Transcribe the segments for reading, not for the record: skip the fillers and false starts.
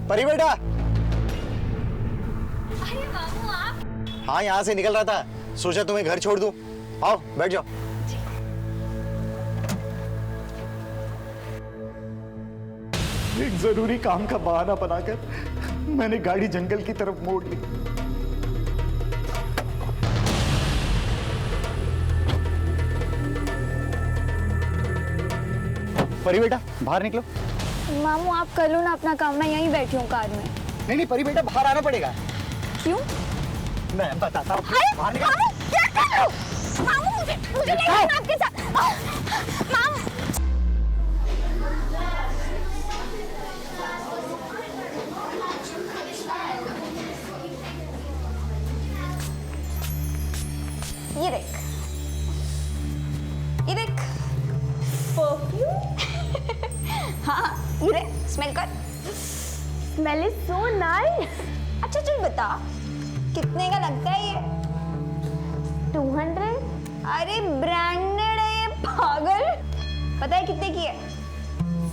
परी बेटा। अरे मामू आप। हाँ, यहाँ से निकल रहा था, सोचा तुम्हें घर छोड़ दूं। आओ बैठ जाओ। एक जरूरी काम का बहाना बनाकर मैंने गाड़ी जंगल की तरफ मोड़ ली। परी बेटा बाहर निकलो। मामू आप कर लो ना अपना काम, मैं यहीं बैठी हूँ कार में। नहीं नहीं परी बेटा, बाहर आना पड़ेगा। क्यों? मैं बताता हूँ। बाहर निकल। मामू क्या कर रहे हो? मामू मुझे नहीं करना आपके साथ। मामू ये देख, ये देख परफ्यूम। हाँ ये देख, स्मेल कर। Smell is so nice. अच्छा चल बता कितने का लगता है ये? 200? अरे ब्रांडेड है ये पागल। पता है कितने की है?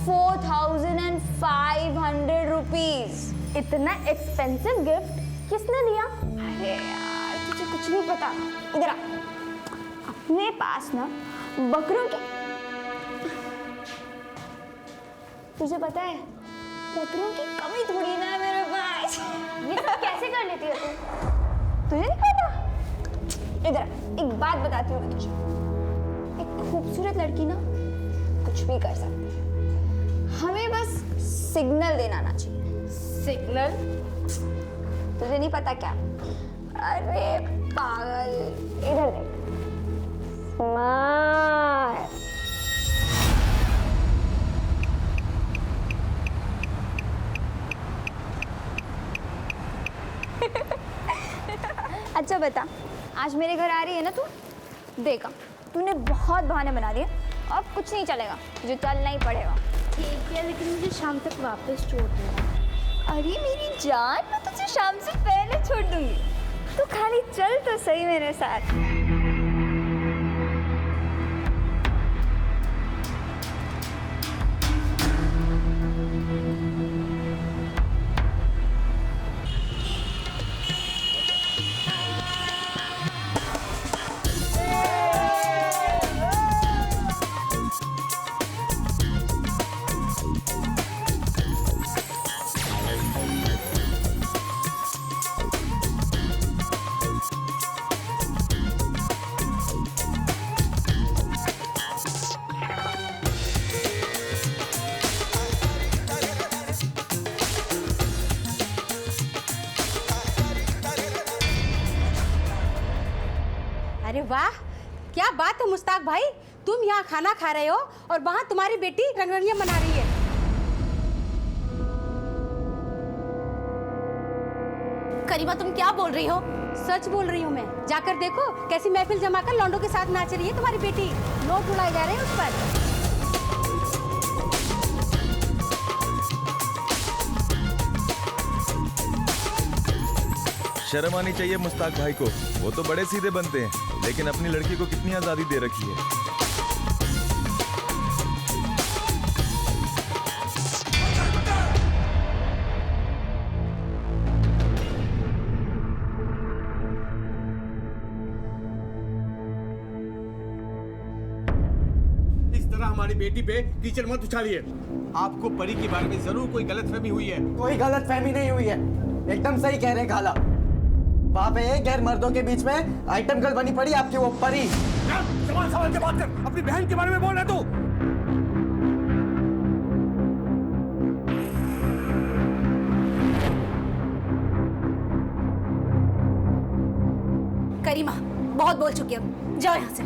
4500 रुपीज। इतना एक्सपेंसिव गिफ्ट किसने दिया? अरे यार तुझे कुछ नहीं पता। इधर आ, अपने पास ना बकरों के, तुझे पता है बकरों की कमी थोड़ी ना है मेरे पास। ये सब कैसे कर लेती है तू? तुझे नहीं पता? इधर आ, एक बात बताती हूँ मैं तुझे। एक खूबसूरत लड़की ना कुछ भी कर सकती है, हमें बस सिग्नल देना आना चाहिए। सिग्नल? तुझे नहीं पता क्या? अरे पागल, इधर देख। स्माइल। अच्छा बता, आज मेरे घर आ रही है ना तू? देखा, तूने बहुत बहाने बना दिए, अब कुछ नहीं चलेगा, तुझे चलना ही पड़ेगा। ठीक है, लेकिन मुझे शाम तक वापस छोड़ देना। अरे मेरी जान, मैं तुझे शाम से पहले छोड़ दूंगी, तू खाली चल तो सही मेरे साथ। अरे वाह, क्या बात है मुस्ताक भाई, तुम यहाँ खाना खा रहे हो और वहाँ तुम्हारी बेटी रंगरलियां मना रही है। करीमा तुम क्या बोल रही हो? सच बोल रही हूँ मैं, जाकर देखो कैसी महफिल जमाकर लौंडों के साथ नाच रही है तुम्हारी बेटी। नोट उड़ाए जा रहे हैं उस पर। शर्म आनी चाहिए मुस्ताक भाई को, वो तो बड़े सीधे बनते हैं, लेकिन अपनी लड़की को कितनी आजादी दे रखी है। इस तरह हमारी बेटी पे कीचड़ मत उछालिए। आपको परी के बारे में जरूर कोई गलतफहमी हुई है। कोई गलतफहमी नहीं हुई है, एकदम सही कह रहे खाला। वहाँ पे गैर मर्दों के बीच में आइटम गर्ल बनी पड़ी आपकी वो परी। सवाल के बात कर, अपनी बहन के बारे में बोल रहे तू। करीमा बहुत बोल चुकी है, जाओ यहाँ से।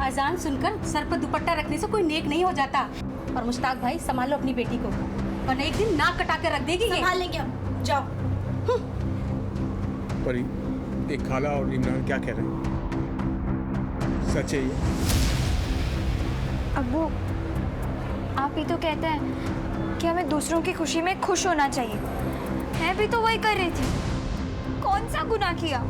अजान सुनकर सर पर दुपट्टा रखने से कोई नेक नहीं हो जाता। और मुश्ताक भाई संभालो अपनी बेटी को, वरना एक दिन नाक कटा के रख देगी। संभाल लेंगे हम, जाओ। परी, एक खाला और इमरान क्या कह रहे हैं? सच है ये? अब्बू, आप ही तो कहते हैं कि हमें दूसरों की खुशी में खुश होना चाहिए। मैं भी तो वही कर रही थी, कौन सा गुनाह किया?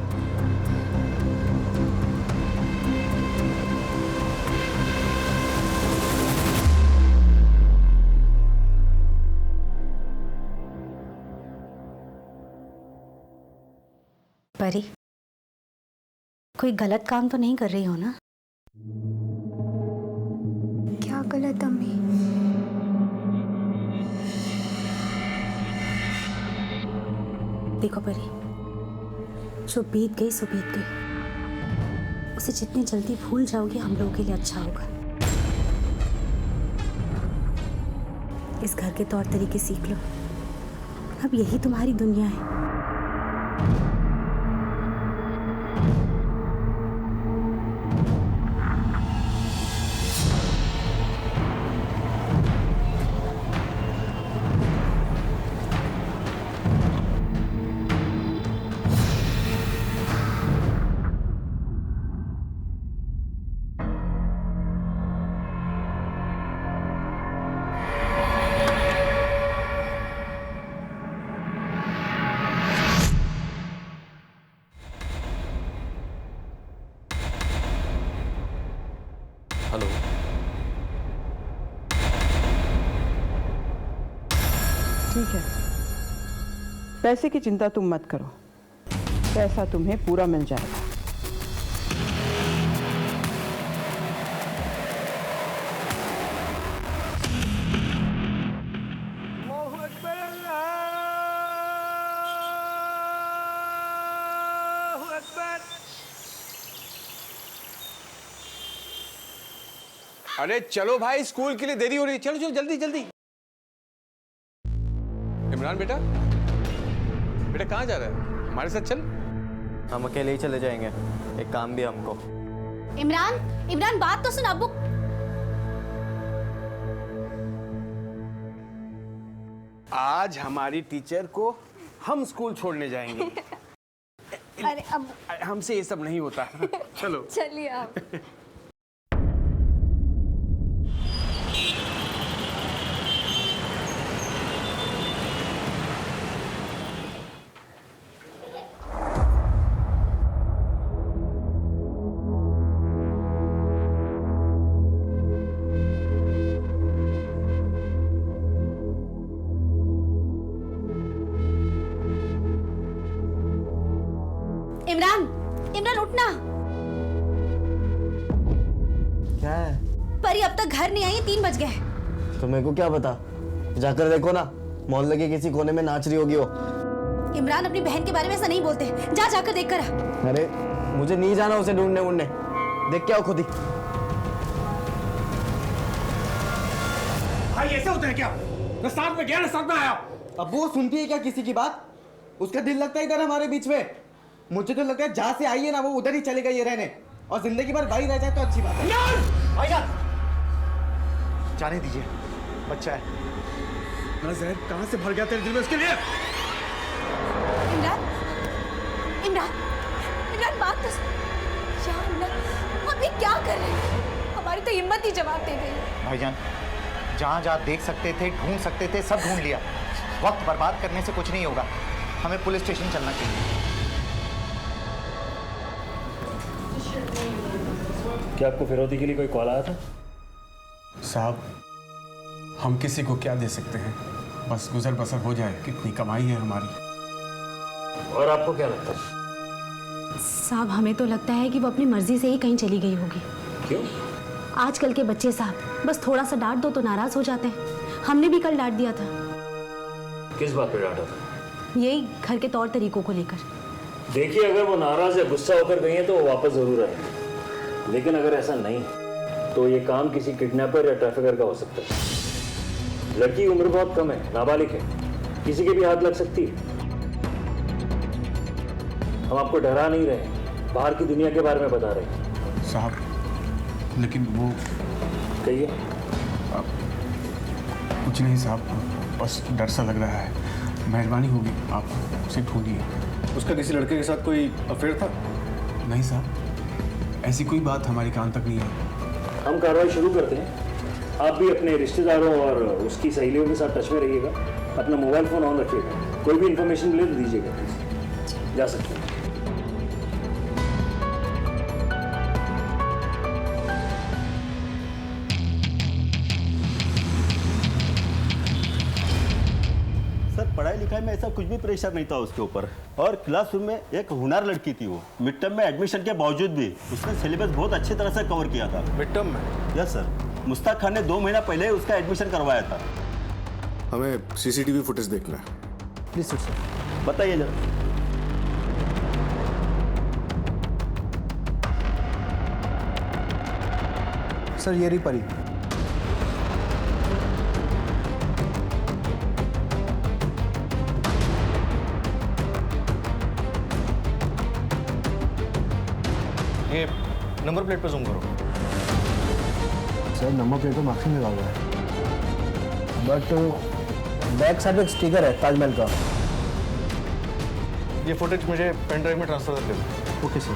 परी, कोई गलत काम तो नहीं कर रही हो ना? क्या गलत अम्मी? देखो परी, जो बीत गई सो बीत गई, उसे जितनी जल्दी भूल जाओगे हम लोगों के लिए अच्छा होगा। इस घर के तौर तरीके सीख लो, अब यही तुम्हारी दुनिया है। हेलो। ठीक है, पैसे की चिंता तुम मत करो, पैसा तुम्हें पूरा मिल जाएगा। अरे चलो भाई, स्कूल के लिए देरी हो रही है। चलो चलो जल्दी जल्दी। इमरान बेटा, बेटा कहाँ जा रहा है? हमारे साथ चल। हम अकेले ही चले जाएंगे, एक काम भी है हमको। इमरान, इमरान बात तो सुन। अब्बू आज हमारी टीचर को हम स्कूल छोड़ने जाएंगे। अरे अब हमसे ये सब नहीं होता। चलो चलिए आप। इमरान, इमरान उठना। क्या है? परी अब तक घर नहीं आई, 3 बज गए। तो मेरे को क्या पता, जाकर देखो ना, मोहल्ले के किसी कोने में नाच रही होगी वो। इमरान अपनी बहन के बारे में ऐसा नहीं बोलते, जा जाकर देख कर आ। अरे मुझे नहीं जाना उसे ढूंढने वूंढने, देख के आओ खुद ही। भाई ऐसे होता है क्या? मैं साथ में गया ना, साथ में आया। अब वो सुनती है क्या किसी की बात? उसका दिल लगता है इधर हमारे बीच में। मुझे तो लगता है जहां से आई है ना वो उधर ही चले गई है रहने, और जिंदगी भर भाई रह जाए तो अच्छी बात है। भाईजान, जाने दीजिए, बच्चा है। मेरा जहर कहां से भर गया तेरे दिल में उसके लिए? इमरान, इमरान, इमरान बात तो सुन। या अल्लाह, अब ये क्या कर रहे हैं? हमारी तो हिम्मत ही जवाब दे गई। भाईजान, जहाँ जहाँ देख सकते थे, ढूंढ सकते थे, सब ढूंढ लिया। वक्त बर्बाद करने से कुछ नहीं होगा, हमें पुलिस स्टेशन चलना चाहिए। क्या आपको फिरौती के लिए कोई कॉल आया था? साहब, हम किसी को क्या दे सकते हैं, बस गुजर बसर हो जाए, कितनी कमाई है हमारी। और आपको क्या लगता है? साहब हमें तो लगता है कि वो अपनी मर्जी से ही कहीं चली गई होगी। क्यों? आजकल के बच्चे साहब बस थोड़ा सा डांट दो तो नाराज हो जाते हैं। हमने भी कल डांट दिया था। किस बात पे डांटा था? यही घर के तौर तरीकों को लेकर। देखिए, अगर वो नाराज या गुस्सा होकर गई है तो वो वापस जरूर आएंगे, लेकिन अगर ऐसा नहीं तो ये काम किसी किडनैपर या ट्रैफिकर का हो सकता है। लड़की की उम्र बहुत कम है, नाबालिग है, किसी के भी हाथ लग सकती है। हम आपको डरा नहीं रहे, बाहर की दुनिया के बारे में बता रहे हैं। साहब लेकिन वो कहिए। कुछ नहीं साहब, बस डर सा लग रहा है। मेहरबानी होगी, आप उसे ढूंढिए। उसका किसी लड़के के साथ कोई अफेयर था? नहीं साहब, ऐसी कोई बात हमारे कान तक नहीं है। हम कार्रवाई शुरू करते हैं। आप भी अपने रिश्तेदारों और उसकी सहेलियों के साथ टच में रहिएगा। अपना मोबाइल फ़ोन ऑन रखिएगा, कोई भी इंफॉर्मेशन मिले तो दीजिएगा प्लीज़। जा सकते हैं। सर पढ़ाई लिखाई में ऐसा कुछ भी प्रेशर नहीं था उसके ऊपर। और क्लासरूम में एक हुनर लड़की थी, वो मिड टर्म में एडमिशन के बावजूद भी उसने सिलेबस बहुत अच्छी तरह से कवर किया था। मिड टर्म में? यस सर, मुश्ताक खान ने 2 महीना पहले उसका एडमिशन करवाया था। हमें सीसीटीवी फुटेज देखना है। Please sir. बताइए जरा। सर ये रही परी। ये नंबर प्लेट पर जूम करो। सर नंबर प्लेट तो मार्क्सिंग लगा हुआ है, बट बैक साइड में एक स्टिकर है ताजमहल का। ये फुटेज मुझे पेन ड्राइव में ट्रांसफर कर दो। Okay sir.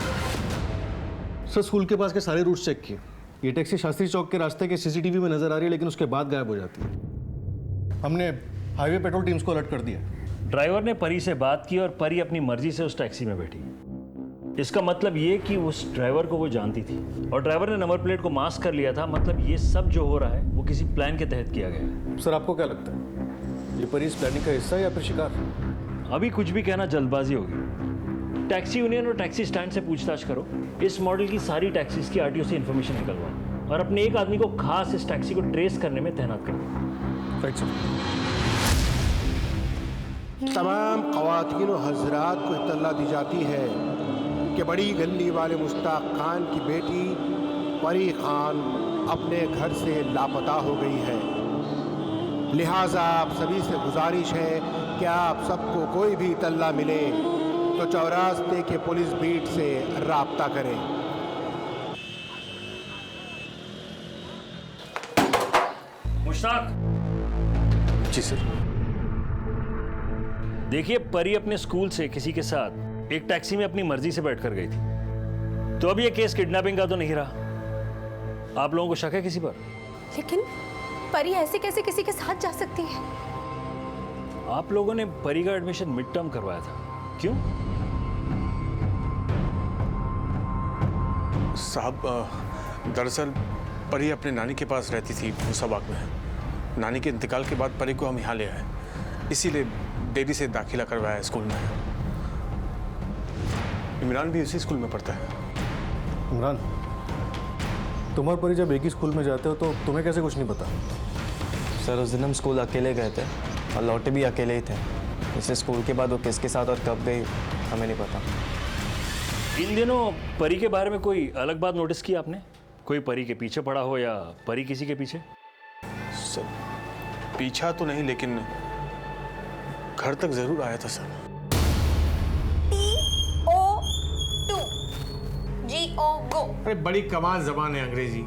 सर स्कूल के पास के सारे रूट्स चेक किए। ये टैक्सी शास्त्री चौक के रास्ते के सीसीटीवी में नजर आ रही है, लेकिन उसके बाद गायब हो जाती है। हमने हाईवे पेट्रोल टीम्स को अलर्ट कर दिया। ड्राइवर ने परी से बात की और परी अपनी मर्जी से उस टैक्सी में बैठी। इसका मतलब ये कि उस ड्राइवर को वो जानती थी और ड्राइवर ने नंबर प्लेट को मास्क कर लिया था। मतलब ये सब जो हो रहा है वो किसी प्लान के तहत किया गया है। सर आपको क्या लगता है, ये परी इस प्लानिंग का हिस्सा है या फिर शिकार? अभी कुछ भी कहना जल्दबाजी होगी। टैक्सी यूनियन और टैक्सी स्टैंड से पूछताछ करो। इस मॉडल की सारी टैक्सीज की आरटीओ से इन्फॉर्मेशन निकलवाओ और अपने एक आदमी को खास इस टैक्सी को ट्रेस करने में तैनात करो। Right sir. तमाम ख़वातीन और हज़रात को इत्तला दी जाती है कि बड़ी गली वाले मुश्ताक खान की बेटी परी खान अपने घर से लापता हो गई है। लिहाजा आप सभी से गुजारिश है कि आप सबको कोई भी इत्तला मिले तो चौरास्ते के पुलिस बीट से राब्ता करें। मुश्ताक। जी सर। देखिए, परी अपने स्कूल से किसी के साथ एक टैक्सी में अपनी मर्जी से बैठकर गई थी, तो अब ये केस किडनैपिंग का तो नहीं रहा। आप लोगों को शक है किसी पर? लेकिन परी ऐसे कैसे किसी के साथ जा सकती है? आप लोगों ने परी का एडमिशन मिड टर्म करवाया था, क्यों? साहब, दरअसल परी अपने नानी के पास रहती थी मुसाबाक में। नानी के इंतकाल के बाद परी को हम यहाँ ले आए, इसीलिए देरी से दाखिला करवाया स्कूल में। इमरान भी उसी स्कूल में पढ़ता है। इमरान, तुम और परी जब एक ही स्कूल में जाते हो तो तुम्हें कैसे कुछ नहीं पता? सर उस दिन हम स्कूल अकेले गए थे और लौटे भी अकेले ही थे, इसलिए स्कूल के बाद वो किसके साथ और कब गई हमें नहीं पता। इन दिनों परी के बारे में कोई अलग बात नोटिस की आपने? कोई परी के पीछे पड़ा हो या परी किसी के पीछे? सर पीछा तो नहीं, लेकिन घर तक जरूर आया था सर। TO2 GO गो। अरे बड़ी कमाल जबान है अंग्रेजी।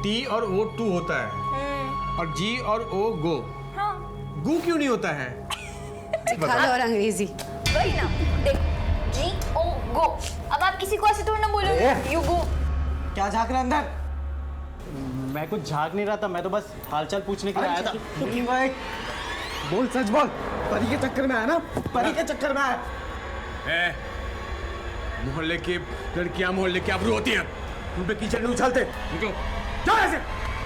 T और O 2 होता है और G और O गो। हाँ। गू क्यों नहीं होता है? और अंग्रेजी वही ना, देख GO गो। अब आप किसी को ऐसे थोड़ा ना बोलोगे यू गो। क्या झांक रहा अंदर? मैं कुछ झाँक नहीं रहा था, मैं तो बस हालचाल पूछने के लिए आया था। बोल, सच बोल। परी के चक्कर में आया ना? परी के चक्कर में आया। मोहल्ले की लड़कियां मोहल्ले की आबरू होती हैं, उन पे कीचड़ नहीं उछालते। निकलो, जाओ ऐसे।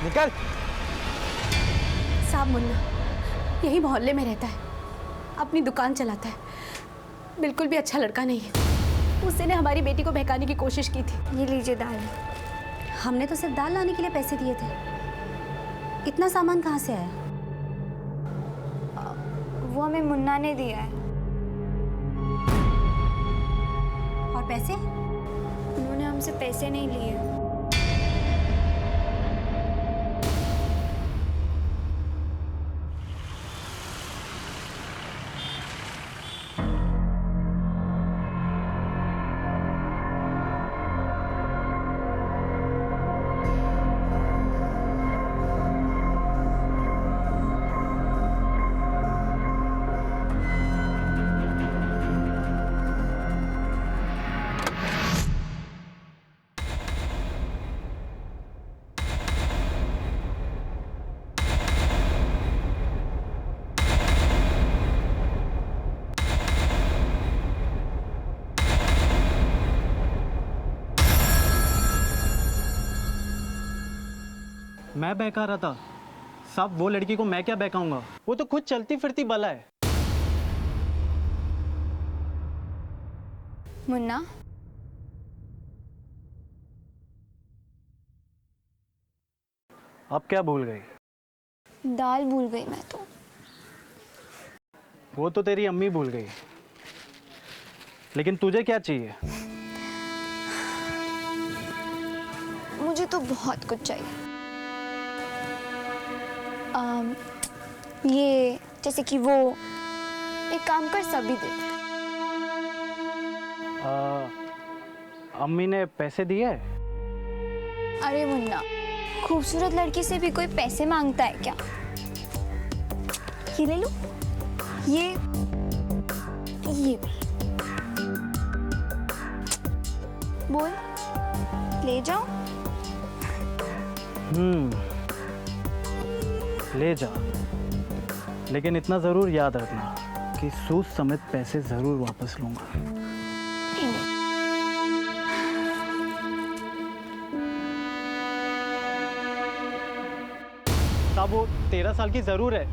निकल। साहब मुन्ना यही मोहल्ले में रहता है, अपनी दुकान चलाता है, बिल्कुल भी अच्छा लड़का नहीं है। उसने हमारी बेटी को बहकाने की कोशिश की थी। ये लीजिए दाल। हमने तो सिर्फ दाल लाने के लिए पैसे दिए थे, इतना सामान कहाँ से आया? वो हमें मुन्ना ने दिया है। और पैसे? उन्होंने हमसे पैसे नहीं लिए। मैं बहका रहा था साहब, वो लड़की को मैं क्या बहकाऊंगा? वो तो खुद चलती फिरती बला है। मुन्ना, आप क्या भूल गई? दाल भूल गई मैं तो। वो तो तेरी अम्मी भूल गई, लेकिन तुझे क्या चाहिए? मुझे तो बहुत कुछ चाहिए। ये जैसे कि वो एक काम कर सभी देते। अम्मी ने पैसे दिए? अरे मुन्ना, खूबसूरत लड़की से भी कोई पैसे मांगता है क्या? ये ले लो, ये भी। बोल, ले जाओ। ले जा, लेकिन इतना जरूर याद रखना कि सूद समेत पैसे जरूर वापस लूंगा। साहब वो 13 साल की जरूर है,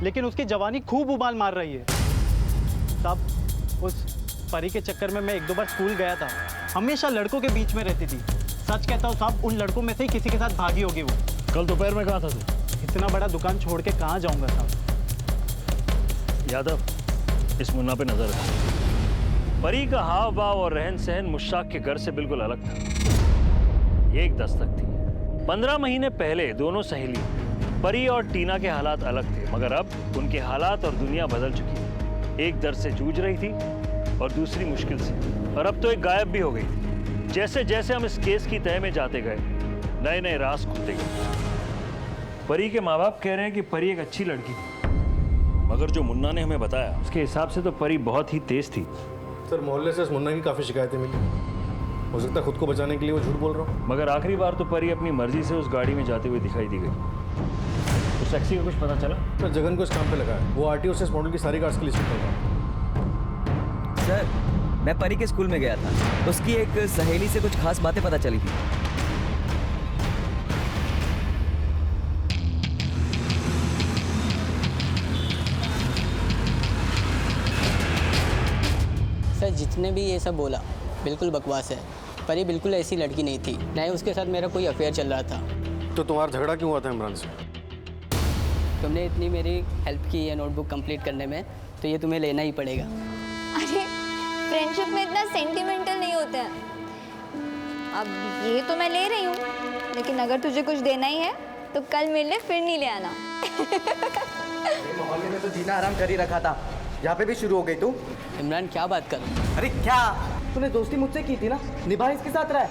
लेकिन उसकी जवानी खूब उबाल मार रही है। साहब उस परी के चक्कर में मैं 1-2 बार स्कूल गया था। हमेशा लड़कों के बीच में रहती थी। सच कहता हूँ साहब, उन लड़कों में से ही किसी के साथ भागी होगी वो। कल दोपहर में कहाँ था तू? इतना बड़ा दुकान छोड़ के कहाँ जाऊंगा साहब? यादव, इस मुन्ना पे नजर रख। परी का हाव भाव और रहन सहन मुश्ताक के घर से बिल्कुल अलग था। ये एक दस्तक थी। 15 महीने पहले दोनों सहेली परी और टीना के हालात अलग थे, मगर अब उनके हालात और दुनिया बदल चुकी है। एक दर्द से जूझ रही थी और दूसरी मुश्किल से, और अब तो एक गायब भी हो गई थी। जैसे जैसे हम इस केस की तह में जाते गए, नए नए राज खुलते गए। परी के माँ बाप कह रहे हैं कि परी एक अच्छी लड़की थी, मगर जो मुन्ना ने हमें बताया उसके हिसाब से तो परी बहुत ही तेज थी। सर, मोहल्ले से इस मुन्ना की काफ़ी शिकायतें मिली। हो सकता है खुद को बचाने के लिए वो झूठ बोल रहा हूँ। मगर आखिरी बार तो परी अपनी मर्जी से उस गाड़ी में जाते हुए दिखाई दी गई। उस टैक्सी का कुछ पता चला? सर, जगन को इस काम पे लगा है। वो आरटीओ से इस मॉडल की सारी कार्स की लिस्ट निकल रहा है। सर, मैं परी के स्कूल में गया था। उसकी एक सहेली से कुछ खास बातें पता चली थी। सर, जितने भी ये सब बोला बिल्कुल बकवास है। परी बिल्कुल ऐसी लड़की नहीं थी, न ही उसके साथ मेरा कोई अफेयर चल रहा था। तो तुम्हारा झगड़ा क्यों हुआ था इमरान से? तुमने इतनी मेरी हेल्प की है नोटबुक कंप्लीट करने में, तो ये तुम्हें लेना ही पड़ेगा। अरे फ्रेंडशिप में इतना सेंटिमेंटल नहीं होता है। अब ये तो मैं ले रही हूँ, लेकिन अगर तुझे कुछ देना ही है तो कल मिलने फिर नहीं ले आना। मोहल्ले में तो जीना आराम कर ही रखा था, यहाँ पे भी शुरू हो गई तू। इमरान क्या बात कर? अरे क्या, तूने दोस्ती मुझसे की थी ना, निभा इसके साथ रहा है।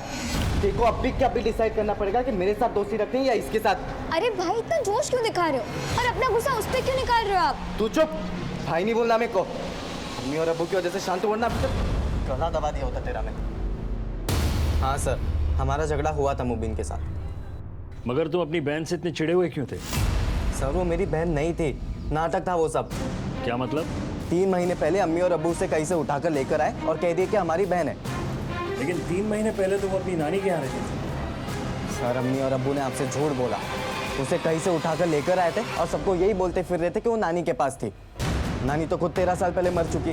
देखो अब भी डिसाइड करना पड़ेगा कि मेरे साथ दोस्ती रखनी है या इसके साथ। अरे भाई, इतना जोश क्यों दिखा रहे हो और अपना गुस्सा उस पर क्यों निकाल रहे हो आप? तू चुप, भाई नहीं बोलना मेरे को। अम्मी और अब्बू की वजह से शांत वरना अभी तक गला दबा दिया होता तेरा मैं। हाँ सर, हमारा झगड़ा हुआ था मुबीन के साथ। मगर तुम अपनी बहन से इतने चिढ़े हुए क्यों थे? सर, वो मेरी बहन नहीं थी, नाटक था वो सब। क्या मतलब? 3 महीने पहले अम्मी और अब्बू से कहीं से उठाकर लेकर आए और कह दिए कि हमारी बहन है। लेकिन 3 महीने पहले तुम अपनी नानी के यहाँ रहते थे। सर, अम्मी और अब्बू ने आपसे झूठ बोला। उसे कहीं से उठाकर लेकर आए थे और सबको यही बोलते फिर रहे थे कि वो नानी के पास थी। नानी तो खुद 13 साल पहले मर चुकी,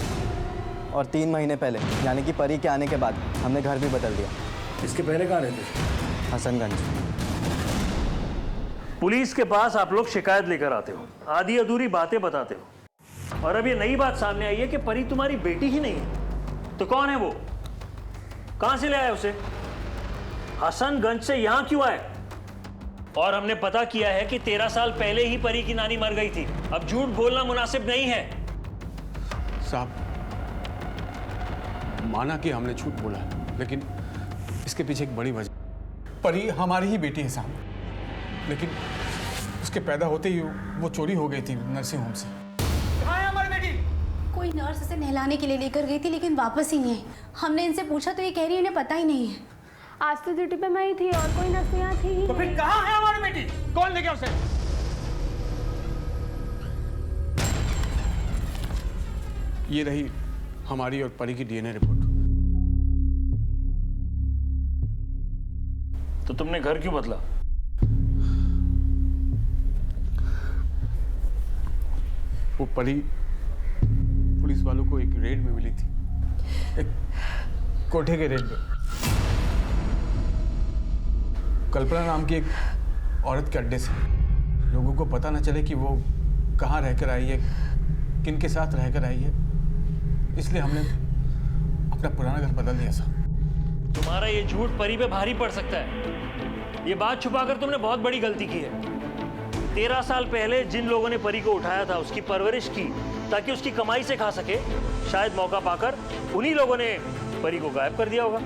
और 3 महीने पहले यानी कि परी के आने के बाद हमने घर भी बदल दिया। इसके पहले कहाँ रहते थे? हसनगंज। पुलिस के पास आप लोग शिकायत लेकर आते हो, आधी अधूरी बातें बताते हो, और अब ये नई बात सामने आई है कि परी तुम्हारी बेटी ही नहीं है। तो कौन है वो? कहां से ले आए उसे? हसनगंज से यहां क्यों आए? और हमने पता किया है कि 13 साल पहले ही परी की नानी मर गई थी। अब झूठ बोलना मुनासिब नहीं है। साहब, माना कि हमने झूठ बोला, लेकिन इसके पीछे एक बड़ी वजह। परी हमारी ही बेटी है साहब, लेकिन उसके पैदा होते ही वो चोरी हो गई थी नर्सिंग होम से। कहाँ है हमारी बेटी? कोई नर्स इसे नहलाने के लिए लेकर गई थी, लेकिन वापस ही नहीं आई। हमने इनसे पूछा तो ये कह रही है इन्हें पता ही नहीं है। आज तो ड्यूटी पे मैं ही थी और कोई नर्स यहाँ थी ही। तो फिर कहाँ है हमारी बेटी? कौन ले गया उसे? ये रही हमारी और परी की डीएनए रिपोर्ट। तो तुमने घर क्यों बदला? वो परी पुलिस वालों को एक रेड में मिली थी। कोठे के रेट पे कल्पना नाम की एक औरत के अड्डे से लोगों को पता न चले कि वो कहाँ रहकर आई है, किन के साथ रहकर आई है, इसलिए हमने अपना पुराना घर बदल दिया था। तुम्हारा ये झूठ परी पे भारी पड़ सकता है। ये बात छुपाकर तुमने बहुत बड़ी गलती की है। 13 साल पहले जिन लोगों ने परी को उठाया था, उसकी परवरिश की ताकि उसकी कमाई से खा सके, शायद मौका पाकर उन्हीं लोगों ने परी को गायब कर दिया होगा।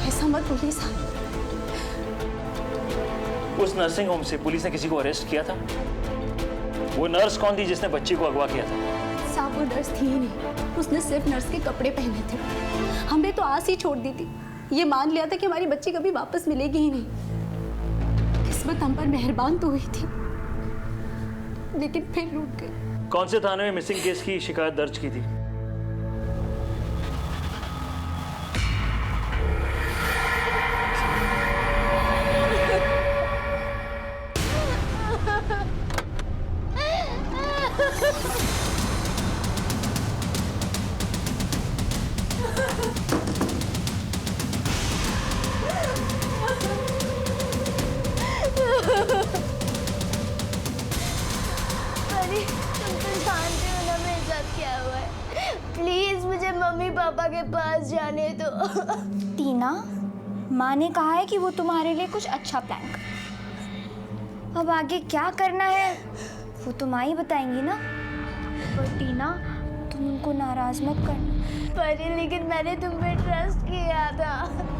ऐसा मत बोलिए साहब। उस नर्सिंग होम से पुलिस ने किसी को अरेस्ट किया था? वो नर्स कौन थी जिसने बच्ची को अगवा किया था? साहब वो नर्स थी ही नहीं, उसने सिर्फ नर्स के कपड़े पहने थे। हमने तो आस ही छोड़ दी थी, ये मान लिया था कि हमारी बच्ची कभी वापस मिलेगी ही नहीं। किस्मत हम पर मेहरबान तो हुई थी, लेकिन फिर रूठ गई। कौन से थाने में मिसिंग केस की शिकायत दर्ज की थी? प्लीज मुझे मम्मी पापा के पास जाने दो। टीना, माँ ने कहा है कि वो तुम्हारे लिए कुछ अच्छा प्लान कर। अब आगे क्या करना है वो तो माँ ही बताएंगी ना। पर टीना, तुम उनको नाराज मत करना। पर लेकिन मैंने तुम पे ट्रस्ट किया था।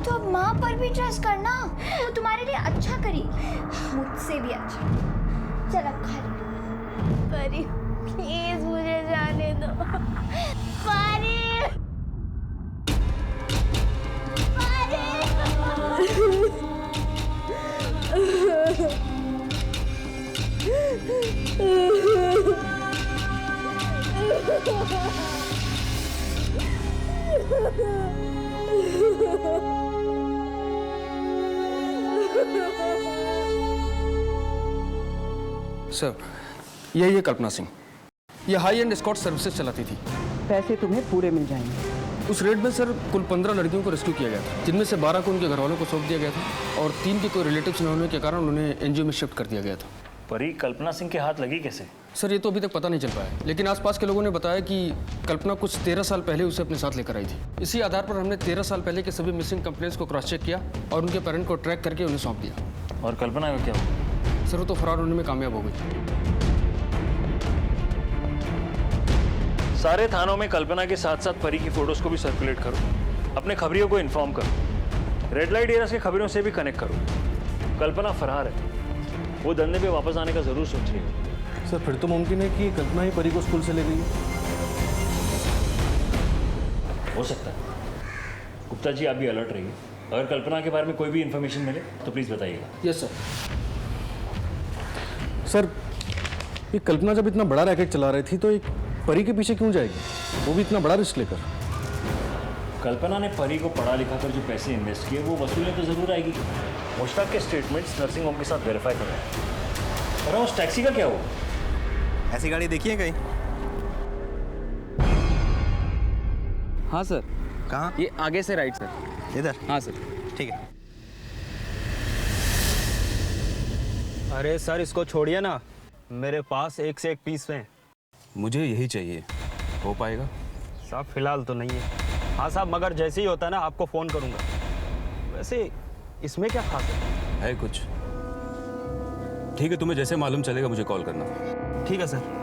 तो अब माँ पर भी ट्रस्ट करना, वो तुम्हारे लिए अच्छा करेगी, मुझसे भी अच्छा। चल अब खा ले। परी प्लीज मुझे जाने दो। परी सर, यही है कल्पना सिंह। ये हाई एंड एस्कॉर्ट सर्विसेज चलाती थी। पैसे तुम्हें पूरे मिल जाएंगे। उस रेड में सर कुल 15 लड़कियों को रेस्क्यू किया गया था, जिनमें से 12 को उनके घर वालों को सौंप दिया गया था और 3 के कोई रिलेटिव्स न होने के कारण उन्हें एनजीओ में शिफ्ट कर दिया गया था। परी कल्पना सिंह के हाथ लगी कैसे? सर ये तो अभी तक पता नहीं चल पाया, लेकिन आसपास के लोगों ने बताया कि कल्पना कुछ 13 साल पहले उसे अपने साथ लेकर आई थी। इसी आधार पर हमने 13 साल पहले के सभी मिसिंग कंप्लेंट्स को क्रॉस चेक किया और उनके पेरेंट को ट्रैक करके उन्हें सौंप दिया। और कल्पना का क्या हुआ? सर वो तो फरार होने में कामयाब हो गई। सारे थानों में कल्पना के साथ साथ परी की फोटोज को भी सर्कुलेट करो, अपने खबरियों को इन्फॉर्म करो, रेड लाइट एरिया के खबरों से भी कनेक्ट करो। कल्पना फरार है, वो धंधे पे वापस आने का जरूर सोच रही है। सर फिर तो मुमकिन है कि कल्पना ही परी को स्कूल से ले गई है। हो सकता है। गुप्ता जी आप भी अलर्ट रहिए, अगर कल्पना के बारे में कोई भी इन्फॉर्मेशन मिले तो प्लीज़ बताइएगा। Yes sir. सर ये कल्पना जब इतना बड़ा रैकेट चला रही थी तो एक परी के पीछे क्यों जाएगी, वो भी इतना बड़ा रिस्क लेकर? कल्पना ने परी को पढ़ा लिखा कर जो पैसे इन्वेस्ट किए वो वसूलने तो जरूर आएगी। मुश्ताक के स्टेटमेंट्स नर्सिंग होम के साथ वेरीफाई कर रहे हैं। और उस टैक्सी का क्या हुआ? ऐसी गाड़ी देखी है कहीं? हाँ सर। कहाँ? ये आगे से राइट सर। इधर? हाँ सर। ठीक है। अरे सर इसको छोड़िए ना, मेरे पास एक से एक पीस हैं। मुझे यही चाहिए, हो पाएगा? साहब फिलहाल तो नहीं है। हाँ साहब, मगर जैसे ही होता है ना आपको फ़ोन करूँगा। वैसे इसमें क्या खास है कुछ? ठीक है, तुम्हें जैसे मालूम चलेगा मुझे कॉल करना। ठीक है सर।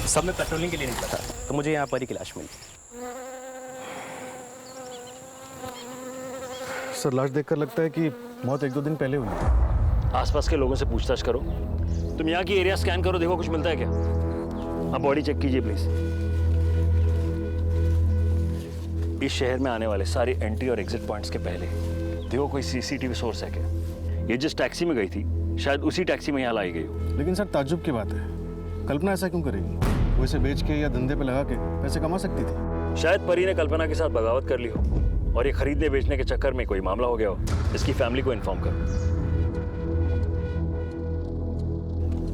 सब मैं पेट्रोलिंग के लिए निकला था तो मुझे यहाँ पर ही लाश मिली। सर लाश देखकर लगता है कि मौत 1-2 दिन पहले हुई है। आसपास के लोगों से पूछताछ करो, तुम यहाँ की एरिया स्कैन करो, देखो कुछ मिलता है क्या। आप बॉडी चेक कीजिए प्लीज। इस शहर में आने वाले सारे एंट्री और एग्जिट पॉइंट्स के पहले देखो कोई सीसीटीवी सोर्स है क्या? ये जिस टैक्सी में गई थी शायद उसी टैक्सी में यहाँ लाई गई हो। लेकिन सर ताज्जुब की बात है, कल्पना ऐसा क्यों करेगी? वो इसे बेच के या धंधे पे लगा के पैसे कमा सकती थी। शायद परी ने कल्पना के साथ बगावत कर ली हो और ये खरीदने बेचने के चक्कर में कोई मामला हो गया हो। इसकी फैमिली को इन्फॉर्म करो।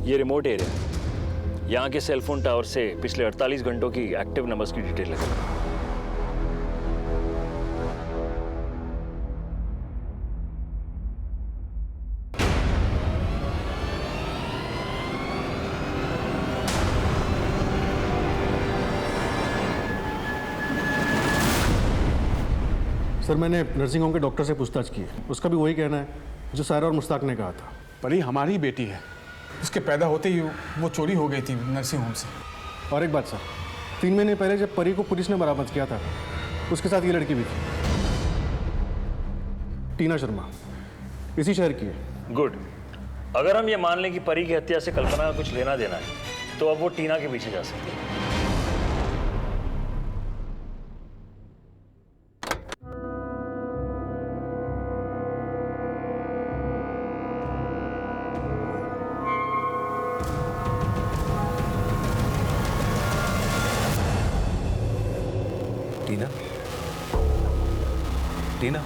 ये रिमोट एरिया, यहाँ के सेलफोन टावर से पिछले 48 घंटों की एक्टिव नंबर्स की डिटेल लगेगी। सर मैंने नर्सिंग होम के डॉक्टर से पूछताछ की है, उसका भी वही कहना है जो सायरा और मुश्ताक ने कहा था। परी हमारी बेटी है, उसके पैदा होते ही वो चोरी हो गई थी नर्सिंग होम से। और एक बात सर, 3 महीने पहले जब परी को पुलिस ने बरामद किया था उसके साथ ये लड़की भी थी, टीना शर्मा, इसी शहर की है। गुड। अगर हम ये मान लें कि परी की हत्या से कल्पना का कुछ लेना देना है तो अब वो टीना के पीछे जा सकती है। टीना, टीना,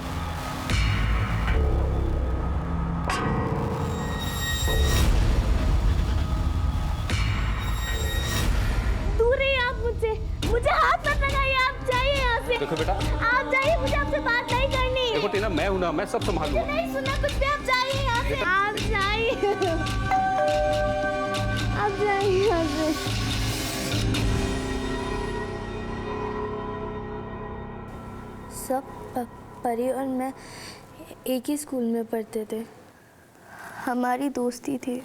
दूर रहिए आप मुझसे, मुझे हाथ मत लगाइए, आप जाइए यहाँ से। देखो बेटा, आप जाइए, मुझे आपसे बात नहीं करनी। देखो टीना, मैं हूं ना, मैं सब संभाल लूंगा। नहीं सुनना कुछ भी, आप जाइए यहाँ से। आप जाइए, आप जाइए यहाँ से। सब परी और मैं एक ही स्कूल में पढ़ते थे, हमारी दोस्ती थी।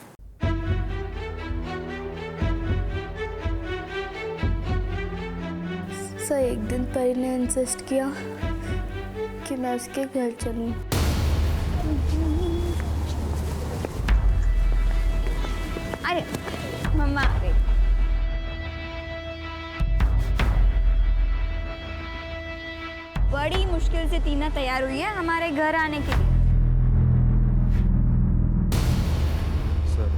सर एक दिन परी ने इंसिस्ट किया कि मैं उसके घर चलूं। अरे मम्मा आ गई। बड़ी मुश्किल से टीना तैयार हुई है हमारे घर आने के लिए। सर,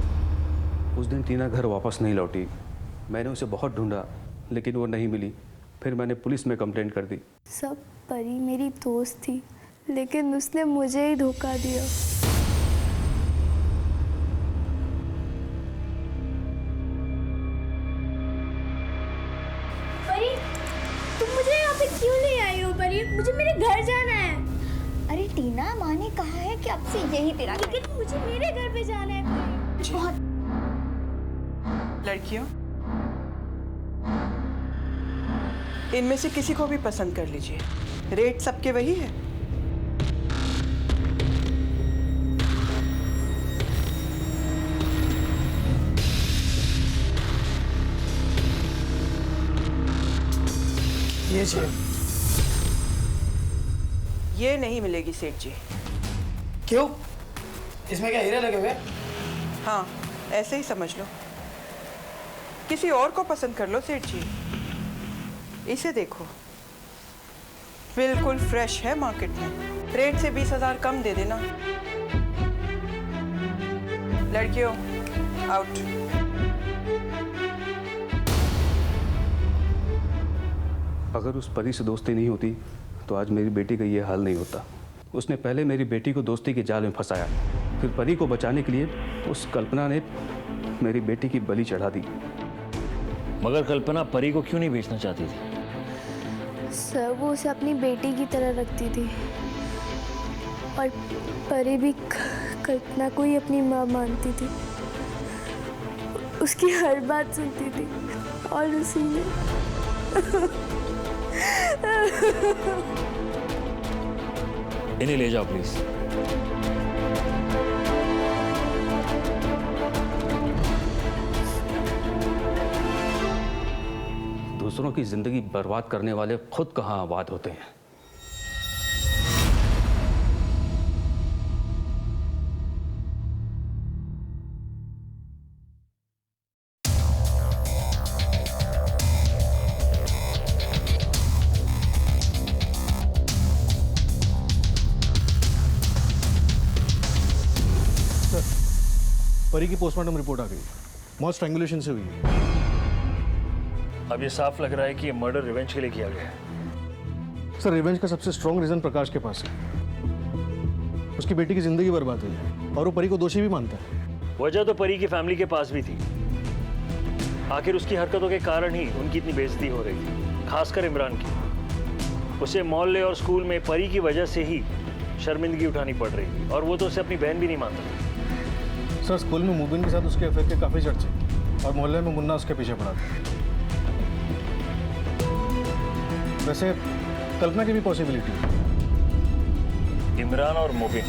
उस दिन टीना घर वापस नहीं लौटी। मैंने उसे बहुत ढूंढा लेकिन वो नहीं मिली। फिर मैंने पुलिस में कंप्लेंट कर दी। सब परी मेरी दोस्त थी लेकिन उसने मुझे ही धोखा दिया। परी, तुम मुझे यहाँ पे क्यों ले आई हो? परी, मुझे मेरे घर जाना है। अरे टीना, माँ ने कहा है कि अब से यही तेरा, लेकिन मुझे मेरे घर पे जाना है। परी, बहुत लड़कियों, इनमें से किसी को भी पसंद कर लीजिए, रेट सबके वही है। ये जी, ये नहीं मिलेगी सेठ जी। क्यों? इसमें क्या हीरे लगे हुए? हाँ, ऐसे ही समझ लो। किसी और को पसंद कर लो सेठ जी। इसे देखो, बिल्कुल फ्रेश है मार्केट में। रेट से 20,000 कम दे देना। लड़कियों, आउट। अगर उस परी से दोस्ती नहीं होती तो आज मेरी बेटी का ये हाल नहीं होता। उसने पहले मेरी बेटी को दोस्ती के जाल में फंसाया, फिर परी को बचाने के लिए उस कल्पना ने मेरी बेटी की बलि चढ़ा दी। मगर कल्पना परी को क्यों नहीं बेचना चाहती थी? सर वो उसे अपनी बेटी की तरह रखती थी और परी भी कल्पना को ही अपनी माँ मानती थी। उसकी हर बात सुनती थी और उसी ने इन्हें ले जाओ प्लीज। दूसरों की जिंदगी बर्बाद करने वाले खुद कहाँ आबाद होते हैं। परी की पोस्टमार्टम रिपोर्ट आ गई। मौत स्ट्रैंगुलेशन से हुई है। अब ये साफ लग रहा है कि ये मर्डर रिवेंज के लिए किया गया है। सर, रिवेंज का सबसे स्ट्रॉन्ग रीजन प्रकाश के पास है। उसकी बेटी की जिंदगी बर्बाद हुई है और वो परी को दोषी भी मानता है। वजह तो परी की फैमिली के पास भी थी। आखिर उसकी हरकतों के कारण ही उनकी इतनी बेइज्जती हो रही थी, खासकर इमरान की। उसे मोहल्ले और स्कूल में परी की वजह से ही शर्मिंदगी उठानी पड़ रही थी, और वो तो उसे अपनी बहन भी नहीं मानता। सर, स्कूल में मुबिन के साथ उसके अफेयर के काफ़ी चर्चे और मोहल्ले में मुन्ना उसके पीछे पड़ा था। वैसे कल्पना की भी पॉसिबिलिटी है। इमरान और मुबिन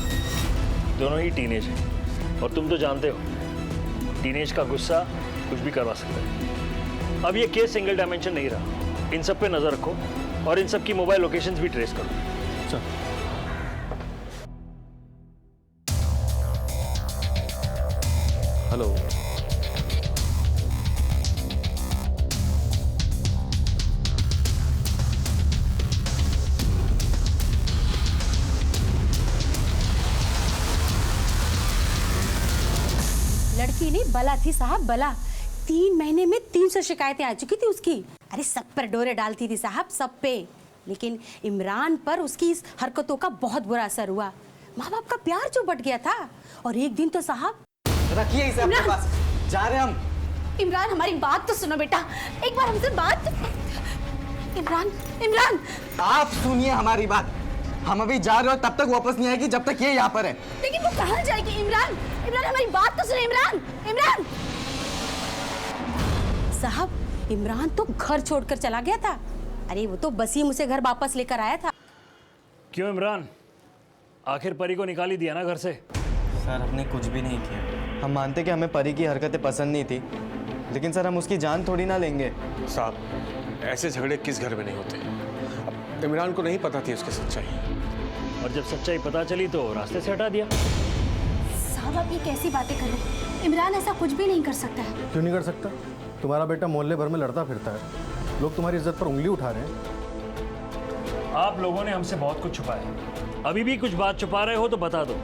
दोनों ही टीनेज हैं, और तुम तो जानते हो टीनेज का गुस्सा कुछ भी करवा सकता है। अब ये केस सिंगल डायमेंशन नहीं रहा। इन सब पे नजर रखो और इन सब की मोबाइल लोकेशंस भी ट्रेस करो। चल। हेलो। लड़की नहीं बला थी साहब, बला। 3 महीने में 300 शिकायतें आ चुकी थी उसकी। अरे सब पर डोरे डालती थी साहब, सब पे। लेकिन इमरान पर उसकी इस हरकतों का बहुत बुरा असर हुआ। माँ बाप का प्यार जो बट गया था। और एक दिन तो साहब, रखिए इसे अपने पास, जा रहे हम। इमरान, हमारी बात तो सुनो बेटा, एक बार हमसे बात। इमरान, इमरान, आप सुनिए हमारी बात। हम अभी जा रहे हो, तब तक वापस नहीं आएगी जब तक ये यहाँ पर है। लेकिन वो कहाँ जाएगी? इमरान, इमरान, हमारी बात तो सुनो। इमरान, इमरान साहब, इमरान तो घर छोड़कर चला गया था। अरे वो तो वसीम उसे घर वापस लेकर आया था। क्यों इमरान, आखिर परी को निकाल ही दिया ना घर से? सर, हमने कुछ भी नहीं किया। हम मानते कि हमें परी की हरकतें पसंद नहीं थी, लेकिन सर हम उसकी जान थोड़ी ना लेंगे। साहब, ऐसे झगड़े किस घर में नहीं होते। अब इमरान को नहीं पता थी उसकी सच्चाई, और जब सच्चाई पता चली तो रास्ते से हटा दिया। साहब, आप ये कैसी बातें कर रहे हैं? इमरान ऐसा कुछ भी नहीं कर सकता है। क्यों नहीं कर सकता? तुम्हारा बेटा मोहल्ले भर में लड़ता फिरता है, लोग तुम्हारी इज्जत पर उंगली उठा रहे हैं। आप लोगों ने हमसे बहुत कुछ छुपाया है। अभी भी कुछ बात छुपा रहे हो तो बता दो,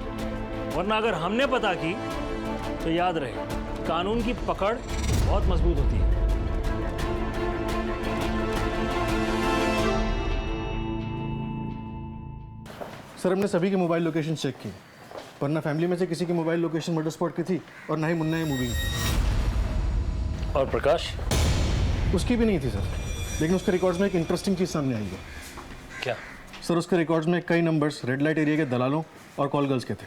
वरना अगर हमने पता की तो याद रहे, कानून की पकड़ बहुत मजबूत होती है। सर, हमने सभी की मोबाइल लोकेशन चेक की, वरना फैमिली में से किसी की मोबाइल लोकेशन मर्डर स्पॉट की थी और ना ही मुन्ना या मूवी की। और प्रकाश? उसकी भी नहीं थी सर, लेकिन उसके रिकॉर्ड्स में एक इंटरेस्टिंग चीज़ सामने आई है। क्या? सर, उसके रिकॉर्ड्स में कई नंबर्स रेड लाइट एरिया के दलालों और कॉल गर्ल्स के थे।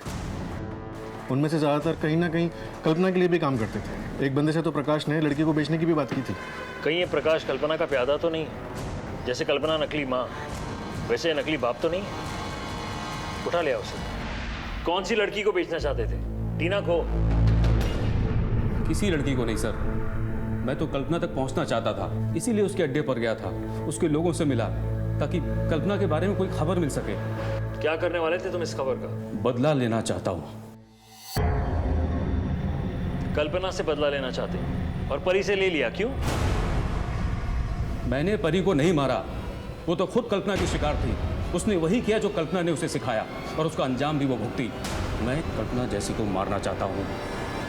उनमें से ज़्यादातर कहीं ना कहीं कल्पना के लिए भी काम करते थे। एक बंदे से तो प्रकाश ने लड़की को बेचने की भी बात की थी। कहीं ये प्रकाश कल्पना का प्यादा तो नहीं? जैसे कल्पना नकली माँ, वैसे नकली बाप तो नहीं? उठा लिया उसे। कौन सी लड़की को बेचना चाहते थे? टीना को? किसी लड़की को नहीं सर, मैं तो कल्पना तक पहुंचना चाहता था, इसीलिए उसके अड्डे पर गया था, उसके लोगों से मिला ताकि कल्पना के बारे में कोई खबर मिल सके। क्या करने वाले थे तुम इस खबर का? बदला लेना चाहता हूँ। कल्पना से बदला लेना चाहते और परी से ले लिया, क्यों? मैंने परी को नहीं मारा, वो तो खुद कल्पना की शिकार थी। उसने वही किया जो कल्पना ने उसे सिखाया, और उसका अंजाम भी वो भुगती। मैं कल्पना जैसी को मारना चाहता हूँ,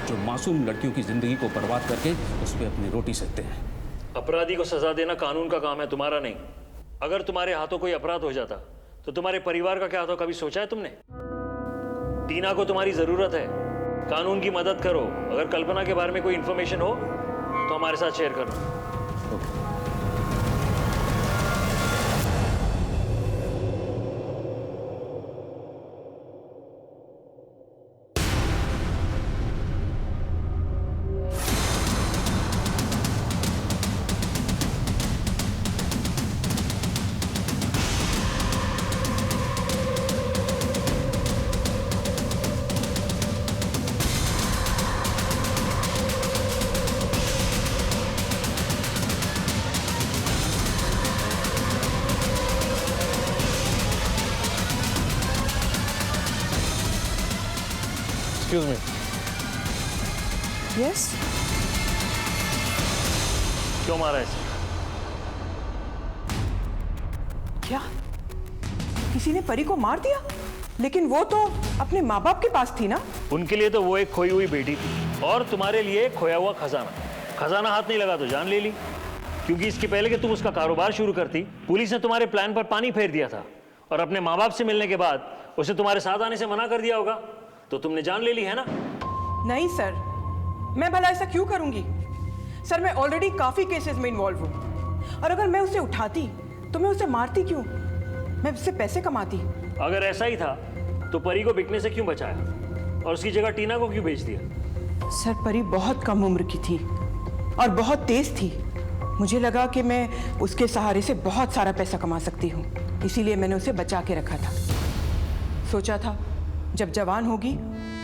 जो मासूम लड़कियों की जिंदगी को बर्बाद करके उस पर अपनी रोटी सेकते हैं। अपराधी को सजा देना कानून का काम है, तुम्हारा नहीं। अगर तुम्हारे हाथों कोई अपराध हो जाता तो तुम्हारे परिवार का क्या होता, कभी सोचा है तुमने? टीना को तुम्हारी जरूरत है, कानून की मदद करो। अगर कल्पना के बारे में कोई इंफॉर्मेशन हो तो हमारे साथ शेयर करना। Excuse me. Yes? क्यों मारा इसे? क्या किसी ने परी को मार दिया? लेकिन वो तो अपने माँ बाप के पास थी ना? उनके लिए तो वो एक खोई हुई बेटी थी। और तुम्हारे लिए खोया हुआ खजाना हाथ नहीं लगा तो जान ले ली, क्योंकि इसके पहले कि तुम उसका कारोबार शुरू करती, पुलिस ने तुम्हारे प्लान पर पानी फेर दिया था और अपने माँ बाप से मिलने के बाद उसे तुम्हारे साथ आने से मना कर दिया होगा, तो तुमने जान ले ली है ना? नहीं सर, मैं भला ऐसा क्यों करूंगी? सर मैं ऑलरेडी काफी केसेस में इन्वॉल्व हूँ, और अगर मैं उसे उठाती तो मैं उसे मारती क्यों? मैं उससे पैसे कमाती। अगर ऐसा ही था तो परी को बिकने से क्यों बचाया और उसकी जगह टीना को क्यों बेच दिया? सर परी बहुत कम उम्र की थी और बहुत तेज थी। मुझे लगा कि मैं उसके सहारे से बहुत सारा पैसा कमा सकती हूँ, इसीलिए मैंने उसे बचा के रखा था। सोचा था जब जवान होगी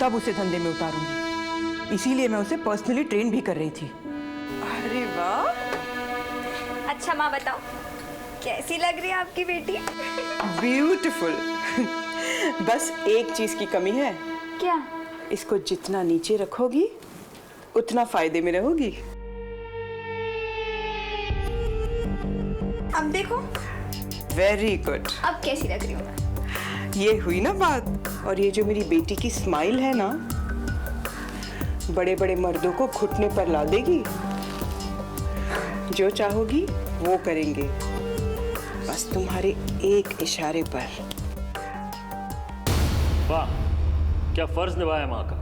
तब उसे धंधे में उतारूंगी, इसीलिए मैं उसे पर्सनली ट्रेन भी कर रही थी। अरे वाह। अच्छा माँ बताओ, कैसी लग रही है आपकी बेटी? ब्यूटीफुल। बस एक चीज की कमी है। क्या? इसको जितना नीचे रखोगी उतना फायदे में रहोगी। अब देखो। Very good. अब कैसी लग रही हूँ? ये हुई ना बात। और ये जो मेरी बेटी की स्माइल है ना, बड़े बड़े मर्दों को घुटने पर ला देगी। जो चाहोगी वो करेंगे, बस तुम्हारे एक इशारे पर। वाह, क्या फर्ज निभाया माँ का।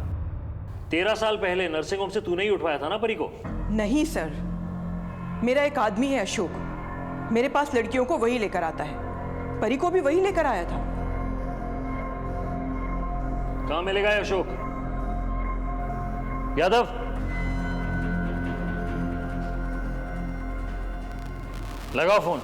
13 साल पहले नर्सिंग होम से तूने ही उठवाया था ना परी को? नहीं सर, मेरा एक आदमी है अशोक, मेरे पास लड़कियों को वही लेकर आता है। परी को भी वही लेकर आया था। कहाँ मिलेगा ये अशोक? यादव, लगाओ फोन।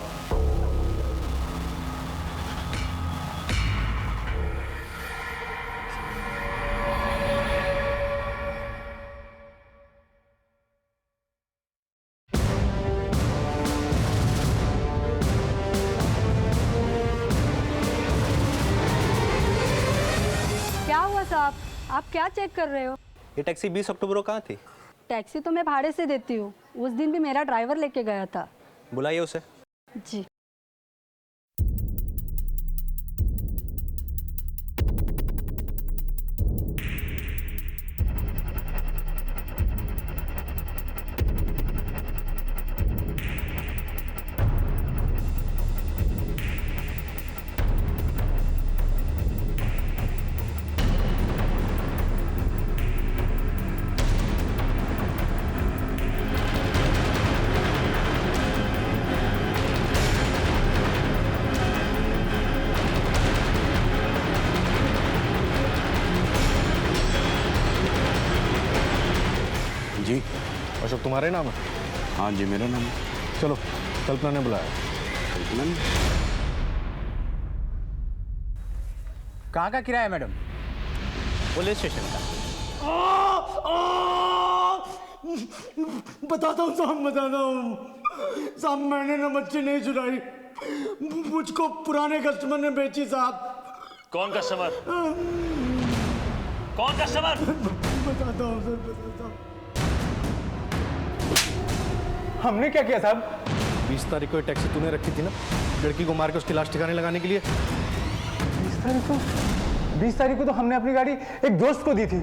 क्या हुआ साहब, आप क्या चेक कर रहे हो? ये टैक्सी 20 अक्टूबर को कहाँ थी? टैक्सी तो मैं भाड़े से देती हूँ, उस दिन भी मेरा ड्राइवर लेके गया था। बुलाइए उसे। जी। जी, अशोक तुम्हारे नाम है? हाँ जी, मेरा नाम है। चलो, कल्पना ने बुलाया। कल्पना ने? कहाँ का किराया मैडम? पुलिस स्टेशन का। बताता हूँ साहब, बताता हूँ साहब, मैंने ना मच्छी नहीं चुराई, मुझको पुराने कस्टमर ने बेची साहब। कौन कस्टमर? कौन कस्टमर? बताता हूँ सर, बताता हूँ। हमने क्या किया साहब? 20 तारीख को ये टैक्सी तूने रखी थी ना, लड़की को मार के उसकी लाश ठिकाने लगाने के लिए। 20 तारीख को तो हमने अपनी गाड़ी एक दोस्त को दी थी।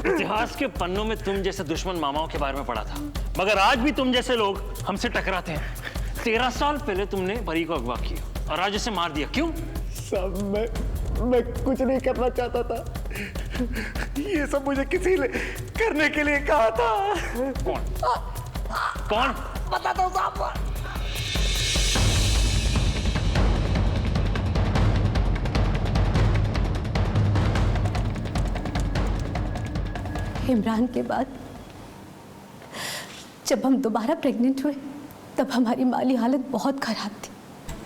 इतिहास के पन्नों में तुम जैसे दुश्मन मामाओं के बारे में पढ़ा था, मगर आज भी तुम जैसे लोग हमसे टकराते हैं। 13 साल पहले तुमने परी को अगवा किया और आज उसे मार दिया, क्यों? साहब मैं कुछ नहीं करना चाहता था, ये सब मुझे किसी ने करने के लिए कहा था। कौन? कौन? बताता हूँ साहब। इमरान के बाद जब हम दोबारा प्रेग्नेंट हुए तब हमारी माली हालत बहुत खराब थी।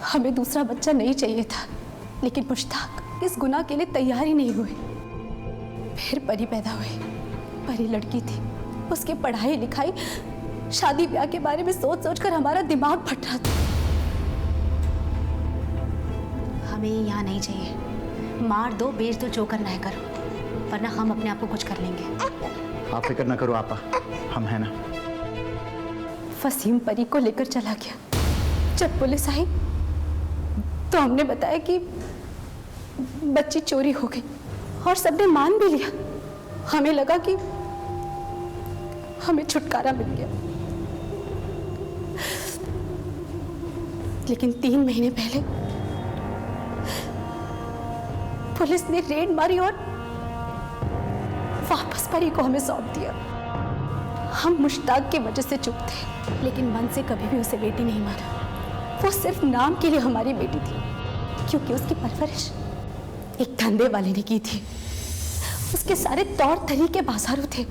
हमें दूसरा बच्चा नहीं चाहिए था, लेकिन मुश्ताक इस गुनाह के लिए तैयार ही नहीं हुए। फिर परी पैदा हुई। परी लड़की थी, उसकी पढ़ाई लिखाई शादी ब्याह के बारे में सोच सोच कर हमारा दिमाग फट रहा था। हमें यहाँ नहीं चाहिए, मार दो, बेच दो, जो करना है करो, वरना हम अपने आप को कुछ कर लेंगे। आप फिक्र ना करो आपा, हम हैं ना। वसीम परी को लेकर चला गया। जब पुलिस आई तो हमने बताया कि बच्ची चोरी हो गई और सबने मान भी लिया। हमें लगा कि हमें छुटकारा मिल गया, लेकिन 3 महीने पहले पुलिस ने रेड मारी और वापस परी को हमें सौंप दिया। हम मुश्ताक की वजह से चुप थे, लेकिन मन से कभी भी उसे बेटी नहीं माना। वो सिर्फ नाम के लिए हमारी बेटी थी, क्योंकि उसकी परवरिश एक धंधे वाले ने की थी। उसके सारे तौर तरीके बाजारू थे।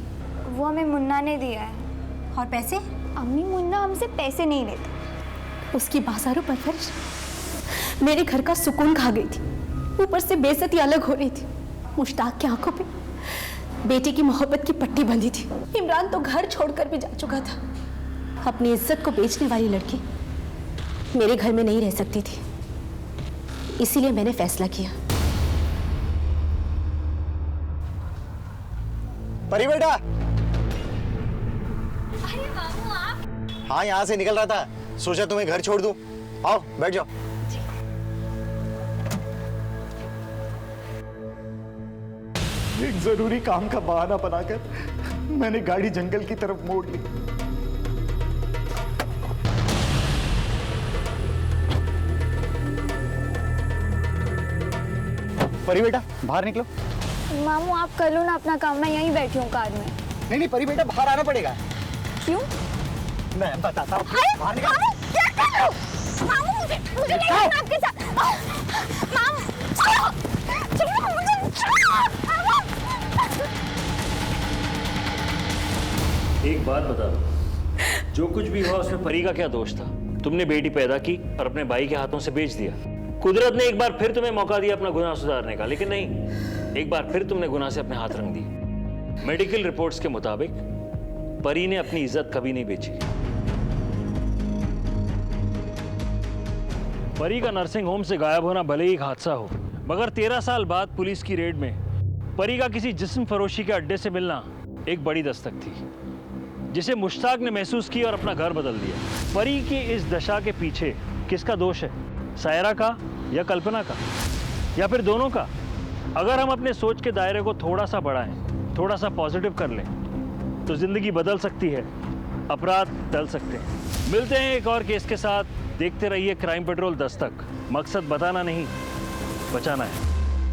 वो हमें मुन्ना ने दिया है। और पैसे? अम्मी, मुन्ना हमसे पैसे नहीं लेते। उसकी बाजारू परवरिश मेरे घर का सुकून खा गई थी, ऊपर से बेइज्जती अलग हो रही थी। मुश्ताक की आंखों पे बेटी की मोहब्बत की पट्टी बंधी थी। इमरान तो घर छोड़कर भी जा चुका था। अपनी इज्जत को बेचने वाली लड़की मेरे घर में नहीं रह सकती थी, इसीलिए मैंने फैसला किया। परी बेटा। अरे बाबू आप। हाँ, यहाँ से निकल रहा था, सोचा तुम्हें घर छोड़ दूं। आओ बैठ जाओ। एक जरूरी काम का बहाना बनाकर मैंने गाड़ी जंगल की तरफ मोड़ ली। परी बेटा बाहर निकलो। मामू आप कर लो ना अपना काम, मैं यहीं बैठी हूँ कार में। नहीं परी बेटा बाहर आना पड़ेगा। क्यों? मैं बताता हूँ। बाहर निकल। क्या कर रहे हो? मामू मुझे नहीं जाना आपके साथ। मामू छोड़ो मुझे, छोड़ो। एक बात बता दो, जो कुछ भी हुआ उसमें परी का क्या दोष था? तुमने बेटी पैदा की और अपने भाई के हाथों से बेच दिया। कुदरत ने एक बार फिर तुम्हें मौका दिया अपना गुनाह सुधारने का, लेकिन नहीं, एक बार फिर तुमने गुनाह से अपने हाथ रंग दिए। मेडिकल रिपोर्ट्स के मुताबिक परी ने अपनी इज्जत कभी नहीं बेची। परी का नर्सिंग होम से गायब होना भले ही एक हादसा हो, मगर 13 साल बाद पुलिस की रेड में परी का किसी जिस्म फरोशी के अड्डे से मिलना एक बड़ी दस्तक थी, जिसे मुश्ताक ने महसूस की और अपना घर बदल दिया। परी की इस दशा के पीछे किसका दोष है? सायरा का या कल्पना का, या फिर दोनों का? अगर हम अपने सोच के दायरे को थोड़ा सा बढ़ाएं, थोड़ा सा पॉजिटिव कर लें, तो जिंदगी बदल सकती है, अपराध टल सकते हैं। मिलते हैं एक और केस के साथ। देखते रहिए क्राइम पेट्रोल दस्तक। मकसद बताना नहीं, बचाना है।